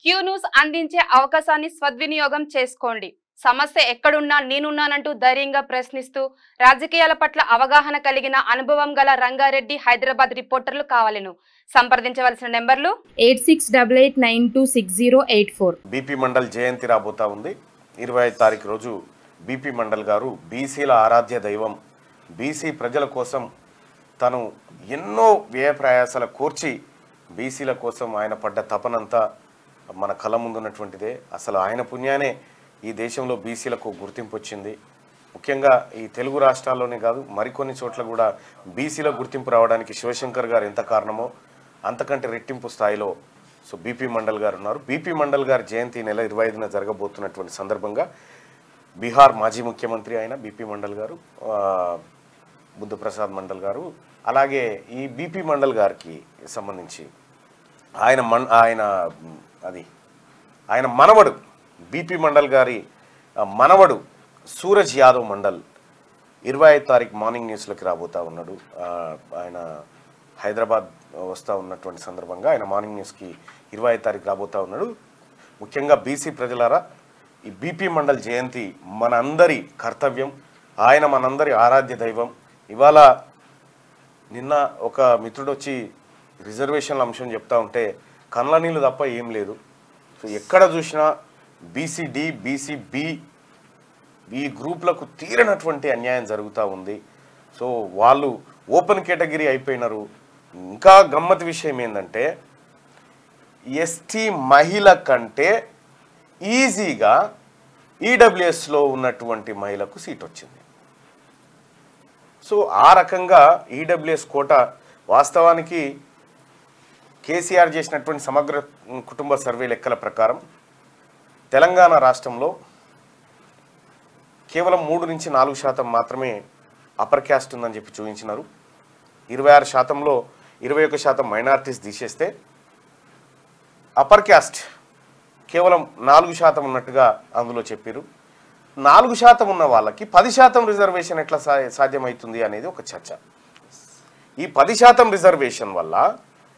Q news అందించే అవకాశాన్ని సద్వినియోగం చేసుకోండి. సమస్య ఎక్కడున్నా నేనున్నానంటూ ధైర్యంగా ప్రశ్నిస్తూ రాజకీయాల పట్ల అవగాహన కలిగిన అనుభవం గల రంగారెడ్డి హైదరాబాద్ రిపోర్టర్లు కావాలను సంప్రదించవలసిన నెంబర్లు 8688926084. బీపీ మండల్ జయంతి రాబోతా ఉంది. 25 తారీఖు రోజు బీపీ మండల్ గారు బీసీల ఆరాధ్య దైవం. బీసీ ప్రజల కోసం తను ఎన్నో వ్యయ ప్రయాసాల కోర్చి బీసీల కోసం ఆయన పడ్డ తపనంతా మన కళ్ళ ముందున్నటువంటిదే. అసలు ఆయన పుణ్యానే ఈ దేశంలో బీసీలకు గుర్తింపు వచ్చింది. ముఖ్యంగా ఈ తెలుగు రాష్ట్రాల్లోనే కాదు మరికొన్ని చోట్ల కూడా బీసీల గుర్తింపు రావడానికి శివశంకర్ గారు ఎంత కారణమో అంతకంటే రెట్టింపు స్థాయిలో బీపీ మండల్ గారు ఉన్నారు. బీపీ మండల్ గారి జయంతి నెల 25న జరగబోతున్నటువంటి సందర్భంగా బీహార్ మాజీ ముఖ్యమంత్రి అయిన బీపీ మండల్ గారు, బుద్ధప్రసాద్ మండల్ గారు, అలాగే ఈ బీపీ మండల్ గారికి సంబంధించి ఆయన మనవడు బీపీ మండల్ గారి మనవడు సూరజ్ యాదవ్ మండల్ 25 తారీఖు మార్నింగ్ న్యూస్లోకి రాబోతా ఉన్నాడు. ఆయన హైదరాబాద్ వస్తూ ఉన్నటువంటి సందర్భంగా ఆయన మార్నింగ్ న్యూస్కి 25 తారీఖు రాబోతా ఉన్నాడు. ముఖ్యంగా బీసీ ప్రజలారా, ఈ బీపీ మండల్ జయంతి మనందరి కర్తవ్యం. ఆయన మనందరి ఆరాధ్య దైవం. ఇవాళ నిన్న ఒక మిత్రుడు వచ్చి రిజర్వేషన్ల అంశం చెప్తా ఉంటే కళ్ళ నీళ్ళు తప్ప ఏం లేదు. సో ఎక్కడ చూసినా బీసీడి, బీసీబీ ఈ గ్రూప్లకు తీరనటువంటి అన్యాయం జరుగుతూ ఉంది. సో వాళ్ళు ఓపెన్ కేటగిరీ అయిపోయినారు. ఇంకా గమ్మత్ విషయం ఏంటంటే ఎస్టీ మహిళ కంటే ఈజీగా ఈడబ్ల్యూఎస్లో ఉన్నటువంటి మహిళకు సీట్ వచ్చింది. సో ఆ రకంగా ఈడబ్ల్యూఎస్ కోట వాస్తవానికి కేసీఆర్ చేసినటువంటి సమగ్ర కుటుంబ సర్వే లెక్కల ప్రకారం తెలంగాణ రాష్ట్రంలో కేవలం 3 నుంచి 4% మాత్రమే అప్పర్ క్యాస్ట్ ఉందని చెప్పి చూపించినారు. 26%లో 21% మైనారిటీస్ తీసేస్తే అప్పర్ క్యాస్ట్ కేవలం 4% ఉన్నట్టుగా అందులో చెప్పారు. 4% ఉన్న వాళ్ళకి 10% రిజర్వేషన్ ఎట్లా సాధ్యమవుతుంది అనేది ఒక చర్చ. ఈ 10% రిజర్వేషన్ వల్ల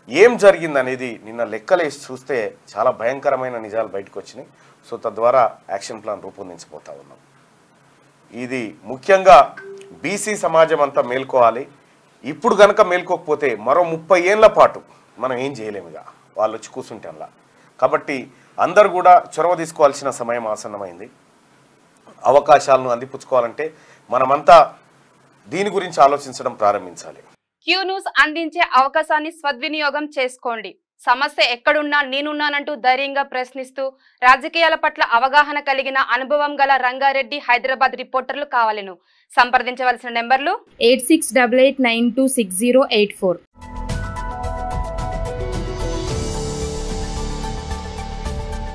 ఏం జరిగిందనేది నిన్న లెక్కలేసి చూస్తే చాలా భయంకరమైన నిజాలు బయటకు వచ్చినాయి. సో తద్వారా యాక్షన్ ప్లాన్ రూపొందించబోతా ఉన్నాం. ఇది ముఖ్యంగా బీసీ సమాజం అంతా మేల్కోవాలి. ఇప్పుడు కనుక మేల్కోకపోతే మరో 30 ఏళ్ల పాటు మనం ఏం చేయలేముగా, వాళ్ళు వచ్చి కూర్చుంటే అలా. కాబట్టి అందరు కూడా చొరవ తీసుకోవాల్సిన సమయం ఆసన్నమైంది. అవకాశాలను అందిపుచ్చుకోవాలంటే మనమంతా దీని గురించి ఆలోచించడం ప్రారంభించాలి. క్యూ న్యూస్ అందించే అవకాశాన్ని సద్వినియోగం చేసుకోండి. సమస్య ఎక్కడున్నా నేనున్నానంటూ ధైర్యంగా ప్రశ్నిస్తూ రాజకీయాల పట్ల అవగాహన కలిగిన అనుభవం గల రంగారెడ్డి హైదరాబాద్ రిపోర్టర్లు కావాలను సంప్రదించవలసిన నెంబర్లు 8688926084.